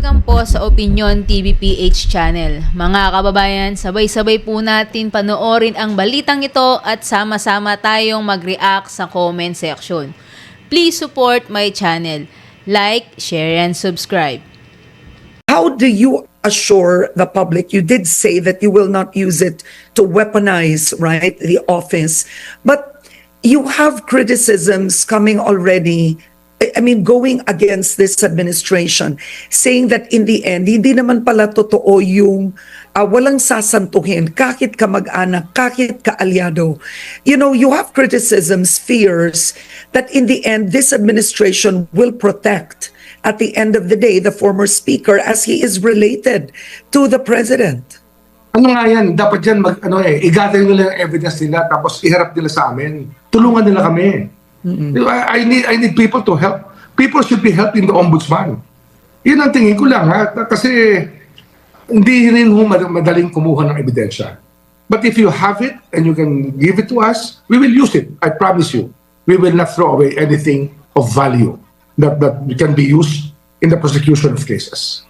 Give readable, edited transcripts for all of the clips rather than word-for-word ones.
Welcome po sa Opinion TVPH channel. Mga kababayan, sabay-sabay po natin panoorin ang balitang ito at sama-sama tayong mag-react sa comment section. Please support my channel. Like, share, and subscribe. How do you assure the public? You did say that you will not use it to weaponize, right, the office. But you have criticisms coming already, I mean, going against this administration, saying that in the end, hindi naman pala totoo yung walang sasantuhin, kahit kamag-anak, kahit kaalyado. You know, you have criticisms, fears, that in the end, this administration will protect, at the end of the day, the former speaker as he is related to the president. Ano nga yan, dapat yan i-gather nila yung evidence nila tapos iharap nila sa amin. Tulungan nila kami. I need people to help. People should be helping the ombudsman. Yun ang tingin ko lang kasi hindi rin madaling kumuha ng ebidensya. But if you have it and you can give it to us, we will use it. I promise you. We will not throw away anything of value that can be used in the prosecution of cases.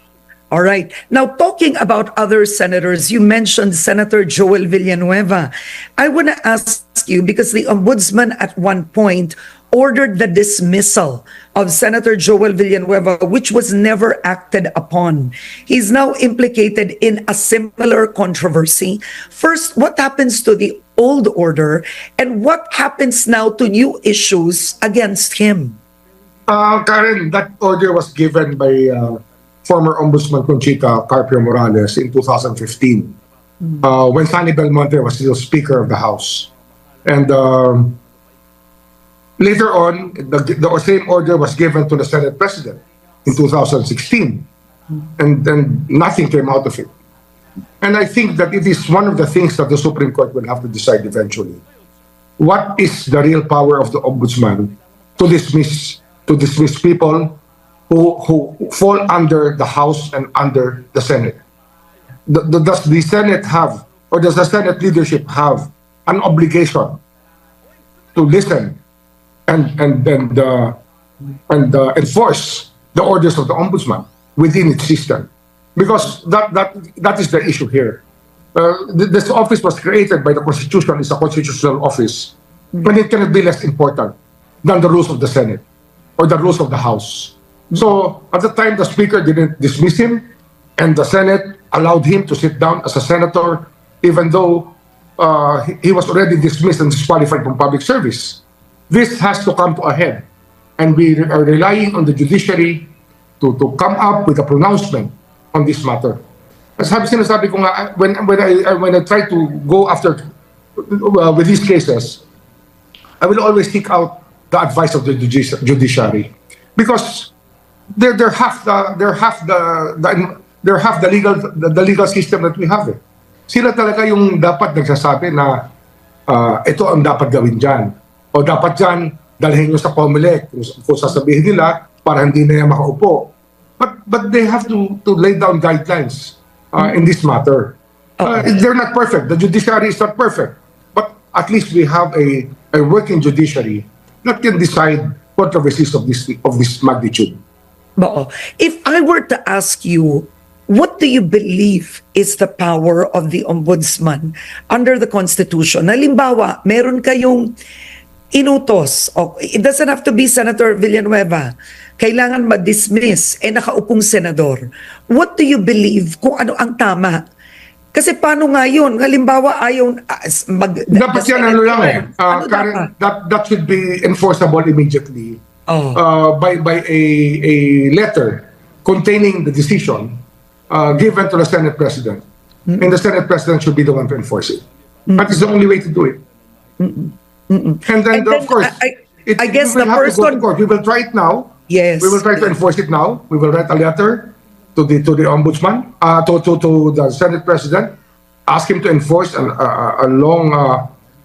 All right. Now, talking about other senators, you mentioned Senator Joel Villanueva. I want to ask you, because the ombudsman at one point ordered the dismissal of Senator Joel Villanueva, which was never acted upon. He's now implicated in a similar controversy. First, what happens to the old order, and what happens now to new issues against him? Karen, that order was given by former Ombudsman Conchita Carpio Morales in 2015 when Sonny Belmonte was still Speaker of the House. And later on, the same order was given to the Senate President in 2016. And then nothing came out of it. And I think that it is one of the things that the Supreme Court will have to decide eventually. What is the real power of the Ombudsman to dismiss people who fall under the House and under the Senate? Does the Senate have, or does the Senate leadership have an obligation to listen and enforce the orders of the Ombudsman within its system? Because that is the issue here. This office was created by the Constitution. It's a constitutional office, but it cannot be less important than the rules of the Senate or the rules of the House. So at the time, the Speaker didn't dismiss him, and the Senate allowed him to sit down as a senator, even though he was already dismissed and disqualified from public service. This has to come to a head, and we are relying on the judiciary to come up with a pronouncement on this matter. As sinasabi ko nga, when I try to go after with these cases, I will always seek out the advice of the judiciary, because they're half the legal system that we have. Sila talaga yung dapat nagsasabi na ito ang dapat gawin diyan, o dapat diyan dalhin nyo sa COMELEC kung sasabihin nila para hindi na yan makaupo. But they have to lay down guidelines in this matter. They're not perfect. The judiciary is not perfect, but at least we have a working judiciary that can decide controversies of this magnitude. If I were to ask you, what do you believe is the power of the ombudsman under the Constitution? Halimbawa, meron kayong inutos, it doesn't have to be Senator Villanueva, kailangan ma-dismiss, nakaupong senador. What do you believe kung ano ang tama? Kasi paano nga yun? Halimbawa, dapat yan Karen, that should be enforceable immediately. By a letter containing the decision given to the Senate President. And the Senate President should be the one to enforce it. That is the only way to do it. And then, of course, I guess the person... We will try it now. Yes. We will try to enforce it now. We will write a letter to the Ombudsman, to the Senate President, ask him to enforce a long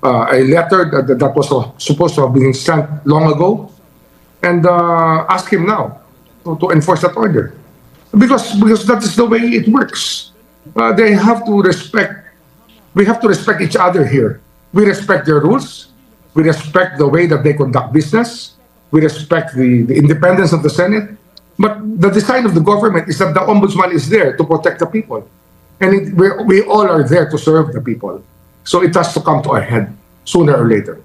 a letter that was supposed to have been sent long ago, and ask him now to enforce that order, because that is the way it works. They have to respect. We have to respect each other here. We respect their rules. We respect the way that they conduct business. We respect the independence of the Senate. But the design of the government is that the ombudsman is there to protect the people. And we all are there to serve the people. So it has to come to a head sooner or later.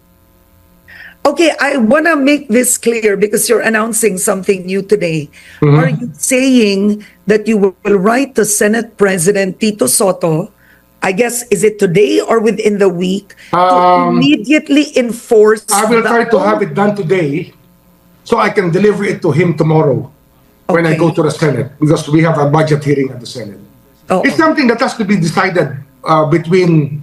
Okay, I want to make this clear because you're announcing something new today. Are you saying that you will write to Senate President Tito Soto, I guess, is it today or within the week, to immediately enforce I will try to have it done today so I can deliver it to him tomorrow when I Okay. go to the Senate, because we have a budget hearing at the Senate. Oo. It's something that has to be decided between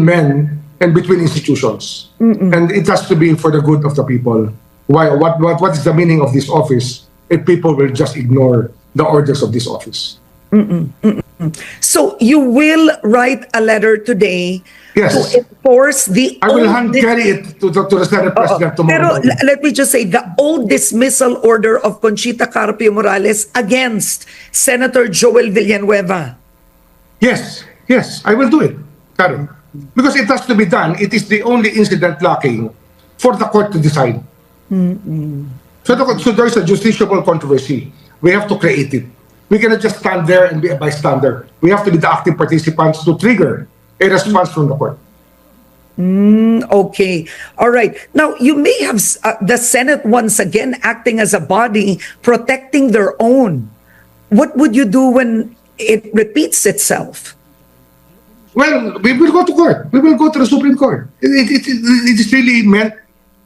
men and between institutions. And it has to be for the good of the people. Why? What is the meaning of this office if people will just ignore the orders of this office? So you will write a letter today Yes. to enforce the I will old hand carry it to the Senate President Pero tomorrow. let me just say, the old dismissal order of Conchita Carpio Morales against Senator Joel Villanueva. Yes, I will do it, Karen. Because it has to be done. It is the only incident lacking for the court to decide. So there's a justiciable controversy. We have to create it. We cannot just stand there and be a bystander. We have to be the active participants to trigger a response from the court. Okay. All right. Now, you may have the Senate once again acting as a body protecting their own. What would you do when it repeats itself? Well, we will go to court. We will go to the Supreme Court. It is really meant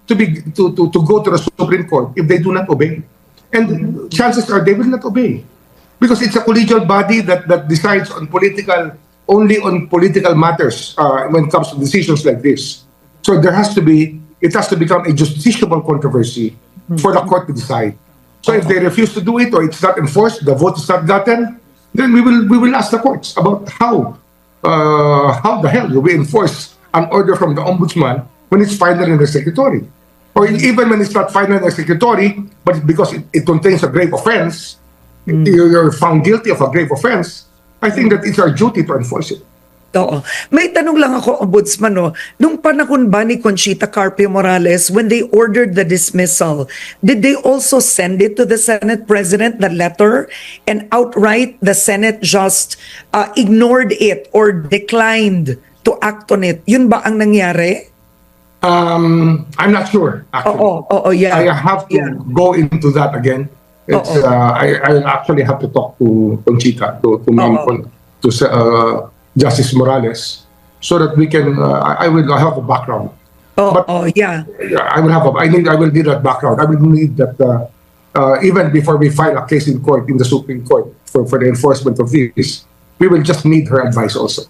to go to the Supreme Court if they do not obey. And chances are they will not obey. Because it's a collegial body that decides only on political matters when it comes to decisions like this. So it has to become a justiciable controversy for the court to decide. So if they refuse to do it or it's not enforced, the vote is not gotten, then we will ask the courts about how the hell do we enforce an order from the ombudsman when it's final in the executory? Or even when it's not final in the executory, but because it contains a grave offense, you're found guilty of a grave offense, I think that it's our duty to enforce it. Oo. May tanong lang ako, Ombudsman, no? Nung panahon ba ni Conchita Carpio Morales, when they ordered the dismissal, did they also send it to the Senate President, the letter, and outright the Senate just ignored it or declined to act on it? Yun ba ang nangyari? I'm not sure, actually. Oo, yeah. I have to go into that again. It's, I actually have to talk to Conchita, to Ma'am, to Justice Morales, so that we can. I will have a background. Yeah. I will need that background. I will need that even before we file a case in court, in the Supreme Court, for the enforcement of this, we will just need her advice also.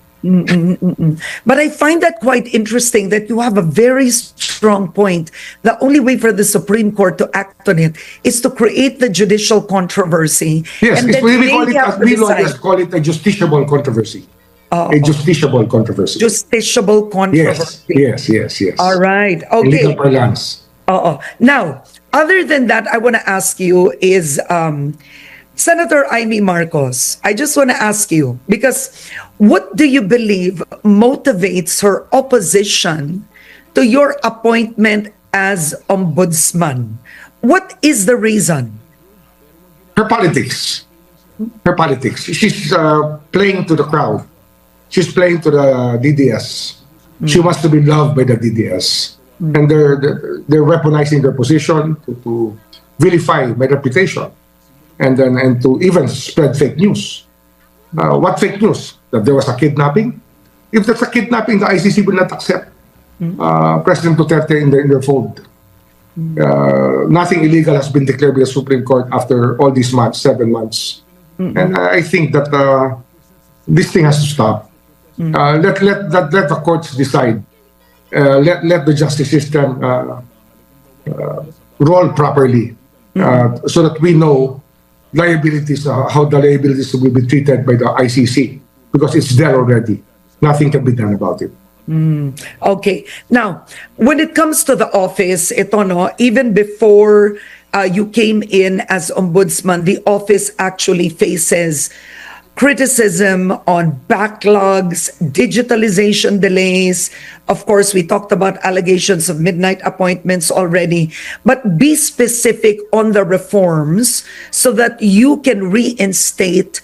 But I find that quite interesting that you have a very strong point. The only way for the Supreme Court to act on it is to create the judicial controversy. Yes, and then we call they it, have as to we decide. lawyers call it, a justiciable controversy. A justiciable controversy. Justiciable controversy. Yes. All right. In legal Okay. parlance. Now, other than that, I want to ask you is Senator Amy Marcos. I just want to ask you, because what do you believe motivates her opposition to your appointment as ombudsman? What is the reason? Her politics. She's playing to the crowd. She's playing to the DDS. She wants to be loved by the DDS. And they're weaponizing their position to vilify my reputation. And to even spread fake news. What fake news? That there was a kidnapping? If that's a kidnapping, the ICC will not accept President Duterte in their fold. Nothing illegal has been declared by the Supreme Court after all these months, 7 months. And I think that this thing has to stop. Let the courts decide. Let the justice system roll properly, so that we know liabilities, how the liabilities will be treated by the ICC, because it's there already. Nothing can be done about it. Okay. Now, when it comes to the office, even before you came in as ombudsman, the office actually faces criticism on backlogs, digitalization delays. Of course, we talked about allegations of midnight appointments already, but be specific on the reforms so that you can reinstate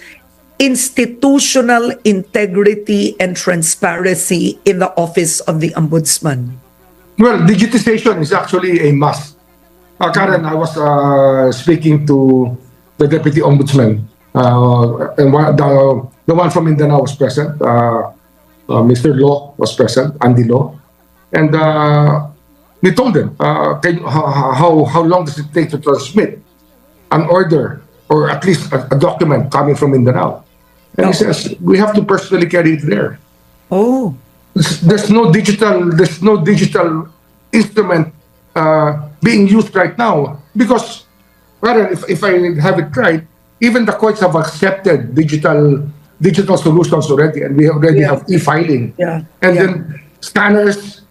institutional integrity and transparency in the office of the ombudsman. Well, digitization is actually a must. Karen, I was speaking to the deputy ombudsman, and the one from Mindanao was present. Mr. Law was present, Andy Law, and we told them how long does it take to transmit an order or at least a document coming from Mindanao, and he says we have to personally carry it there. Oh, There's no digital instrument being used right now because, well, if I have it right, even the courts have accepted digital solutions already, and we already have e-filing. Yeah. And then scanners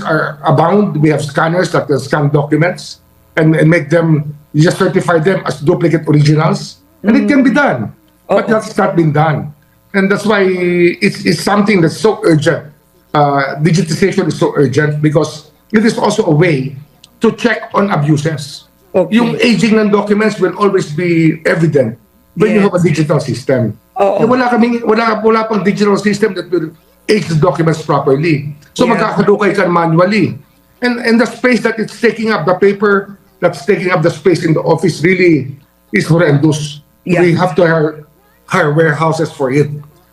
are abound. We have scanners that can scan documents and make them, you just certify them as duplicate originals, and it can be done. But that's not been done. And that's why it's something that's so urgent. Digitization is so urgent because it is also a way to check on abuses. Okay. Yung aging ng documents will always be evident when you have a digital system. Eh, wala pang digital system that will age the documents properly. So magkakadukay ka manually. And the space that it's taking up, the paper that's taking up the space in the office really is horrendous. Yeah. We have to hire warehouses for it.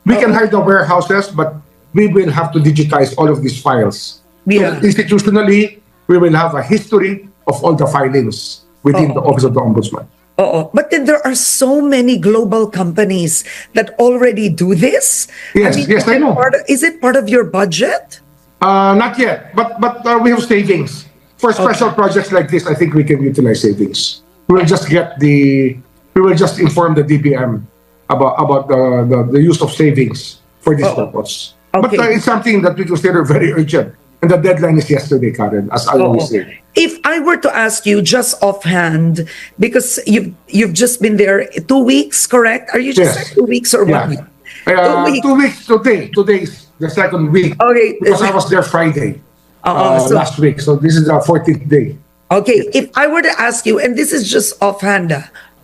We can hire the warehouses, but we will have to digitize all of these files. Yeah. So institutionally, we will have a history of all the filings within the Office of the Ombudsman. But then there are so many global companies that already do this. Yes, yes, I know. Is it part of your budget? Not yet, but we have savings. For special projects like this, I think we can utilize savings. We will just inform the DBM about the use of savings for this purpose. But it's something that we consider very urgent. And the deadline is yesterday, Karen, as I always say. If I were to ask you just offhand, because you've just been there 2 weeks, correct? Are you just Yes. 2 weeks or 1 week? 2 weeks today. Today is the second week. Okay. Because I was there Friday last week. So this is our 14th day. Okay, if I were to ask you, and this is just offhand,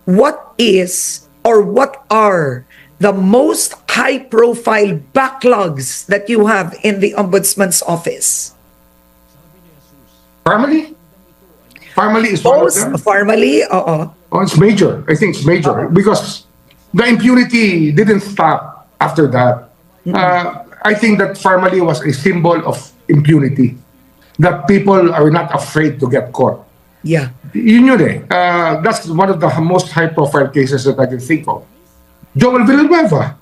what is or what are the most high-profile backlogs that you have in the Ombudsman's office? Family? Family is one of them. Formally, Oh, it's major. I think it's major because the impunity didn't stop after that. I think that family was a symbol of impunity, that people are not afraid to get caught. Yeah. Yun eh. That's one of the most high-profile cases that I can think of. Joel Villanueva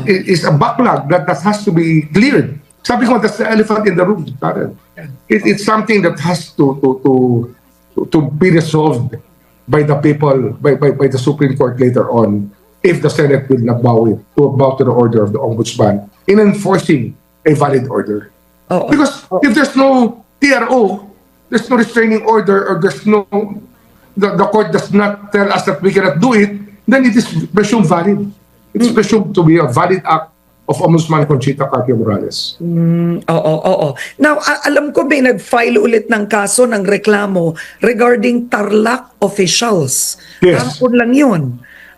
is a backlog that has to be cleared. Sabi ko, that's the elephant in the room. It's something that has to be resolved by the people, by the Supreme Court later on, if the Senate will not bow to the order of the Ombudsman in enforcing a valid order. Because if there's no TRO, there's no restraining order, or there's no, the court does not tell us that we cannot do it, then it is presumed valid. It's presumed to be a valid act of Ombudsman Conchita Carpio Morales. Now, alam ko may nag-file ulit ng kaso ng reklamo regarding Tarlac officials. Yes. Kahapon lang yun.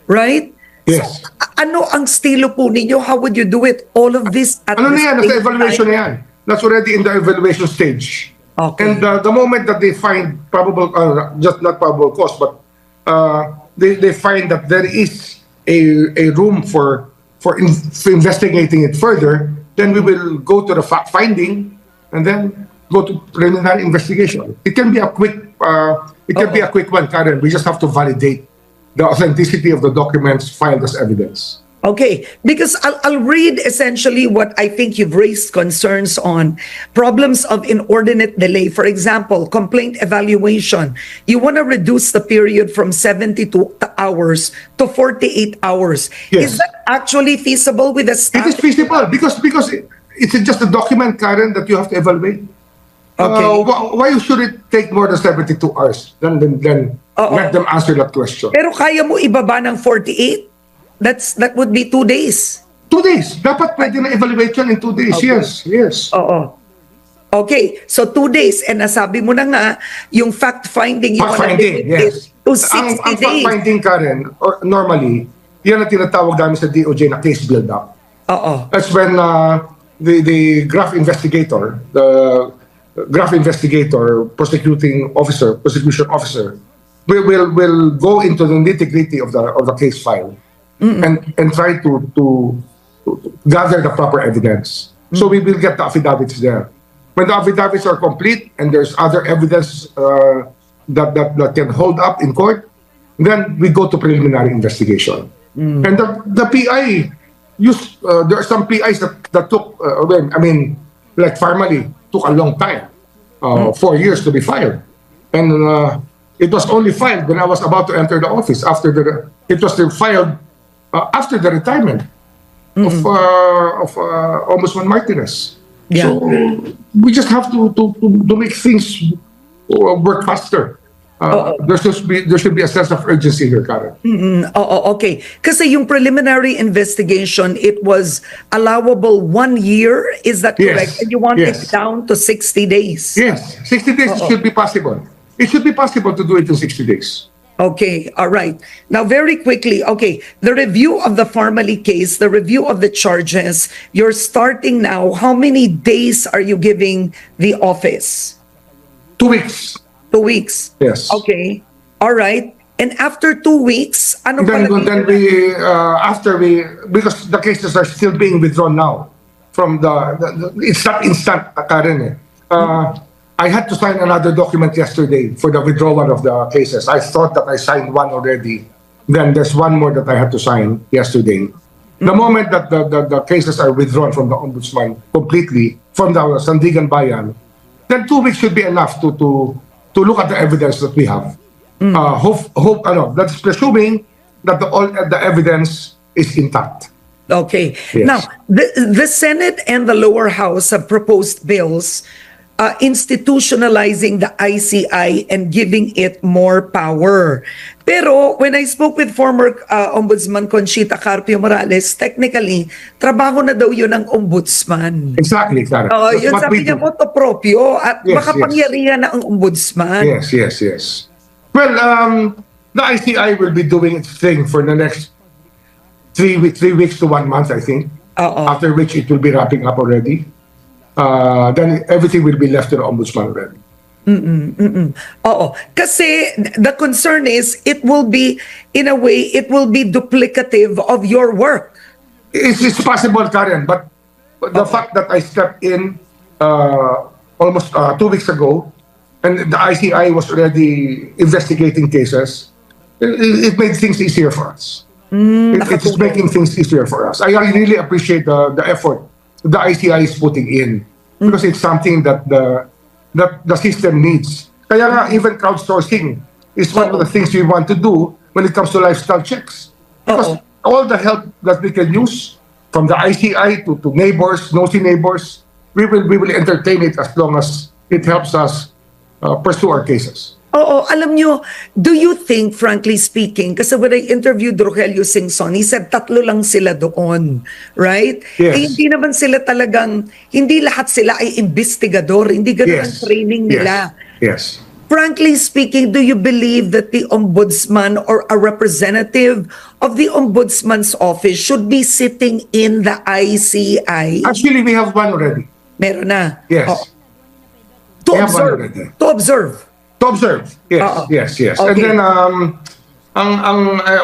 Right? Yes. So, ano ang estilo po ninyo? How would you do it? All of this at Ano the na yan? Nasa same evaluation time? na yan. That's already in the evaluation stage. Okay. And the moment that they find probable, just not probable cause, but they find that there is a room for investigating it further, then we will go to the fact finding and then go to preliminary investigation. It can be a quick one, Karen. We just have to validate the authenticity of the documents filed as evidence. Okay, because I'll read essentially what I think you've raised concerns on. Problems of inordinate delay. For example, complaint evaluation. You want to reduce the period from 72 hours to 48 hours. Yes. Is that actually feasible with the staff? It is feasible because it's just a document, Karen, that you have to evaluate. Okay. Why should it take more than 72 hours? Then let them answer that question. Pero kaya mo ibaba ng 48? That would be 2 days. 2 days. Dapat pwede na evaluation in 2 days. Okay. Yes. Oo. Okay, so 2 days, and nasabi mo na nga, yung fact-finding, you wanna Fact-finding, limit yes. it to 60 Ang days. fact-finding, Karen, normally, yan ang tinatawag namin sa DOJ na case build-up. Oo. That's when the graph investigator, prosecution officer, will go into the nitty-gritty of the case file and try to gather the proper evidence. So we will get the affidavits there. When the affidavits are complete and there's other evidence that can hold up in court, then we go to preliminary investigation. And the PI there are some PIs that took like Farmally took a long time, 4 years to be filed, and it was only filed when I was about to enter the office. It was filed after the retirement of Ombudsman Martinez. Yeah. So we just have to make things work faster. There should be a sense of urgency here, Karen. Okay. Kasi yung preliminary investigation, it was allowable 1 year. Is that correct? Yes. And you want it Yes. down to 60 days? Yes, 60 days should be possible. It should be possible to do it in 60 days. Okay, all right. Now, very quickly, okay, the review of the Farmally case, the review of the charges, you're starting now. How many days are you giving the office? 2 weeks. 2 weeks? Yes. Okay, all right. And after 2 weeks, ano Then pala? because the cases are still being withdrawn now from it's not instant, Karen. I had to sign another document yesterday for the withdrawal of the cases. I thought that I signed one already. Then there's one more that I had to sign yesterday. The moment that the cases are withdrawn from the Ombudsman completely, from the Sandigan Bayan, then 2 weeks should be enough to look at the evidence that we have. That's presuming that all the evidence is intact. Okay. Yes. Now, the Senate and the lower house have proposed bills institutionalizing the ICI and giving it more power. Pero when I spoke with former Ombudsman Conchita Carpio Morales, technically, trabaho na daw yun ng Ombudsman. Exactly, Clara. That's Yun what sabi we niya do. mo to proprio at Yes, makapangyarihan na ang Ombudsman. Yes. Well, the ICI will be doing its thing for the next 3 weeks to 1 month, I think. After which it will be wrapping up already. Then everything will be left to the Ombudsman already. Oo. Kasi the concern is it will be, in a way, it will be duplicative of your work. It's possible, Karen, but the fact that I stepped in almost 2 weeks ago, and the ICI was already investigating cases, it made things easier for us. It's making things easier for us. I really appreciate the effort the ICI is putting in, because it's something that the system needs. Kaya nga, even crowdsourcing is one of the things we want to do when it comes to lifestyle checks. Because all the help that we can use, from the ICI to neighbors, nosy neighbors, we will entertain it as long as it helps us pursue our cases. Oo, alam nyo, do you think, frankly speaking, kasi when I interviewed Rogelio Singson, he said 3 lang sila doon, right? Yes. Hindi naman sila talagang, hindi lahat sila ay investigador, hindi ganun ang training nila. Yes. Frankly speaking, do you believe that the ombudsman or a representative of the ombudsman's office should be sitting in the ICI? Actually, we have one already. Meron na. Yes. To We have one observe. already. To observe. To observe, yes. Okay. And then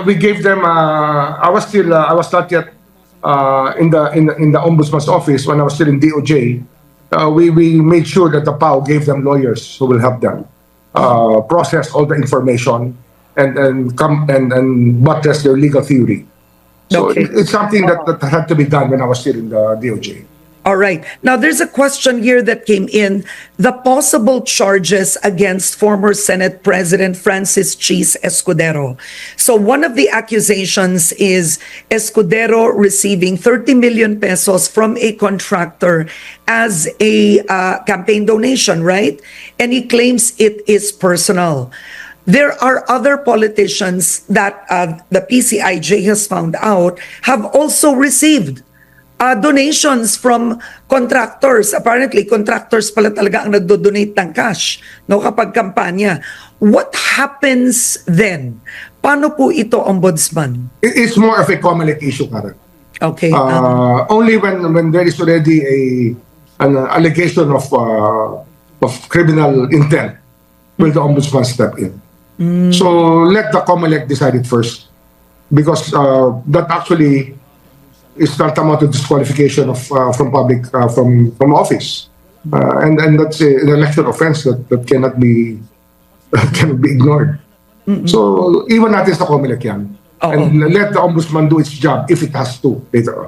we gave them. I was not yet in the ombudsman's office when I was still in DOJ. We made sure that the PAO gave them lawyers who will help them process all the information and buttress their legal theory. So Okay. it's something that had to be done when I was still in the DOJ. All right. Now, there's a question here that came in. The possible charges against former Senate President Francis Cheese Escudero. So one of the accusations is Escudero receiving 30 million pesos from a contractor as a campaign donation, right? And he claims it is personal. there are other politicians that the PCIJ has found out have also received donations from contractors. Apparently, contractors pala talaga ang nagdo-donate ng cash, no, kapag kampanya. What happens then? Paano po ito, Ombudsman? It's more of a COMELEC issue, Karen. Okay. Only when there is already an allegation of criminal intent will the ombudsman step in. So let the COMELEC decide it first, because that actually is tantamount to disqualification of from public from office, and that's an election offense that cannot be cannot be ignored. So even natin sa COMELEC yan. Oo. And let the ombudsman do its job if it has to later on.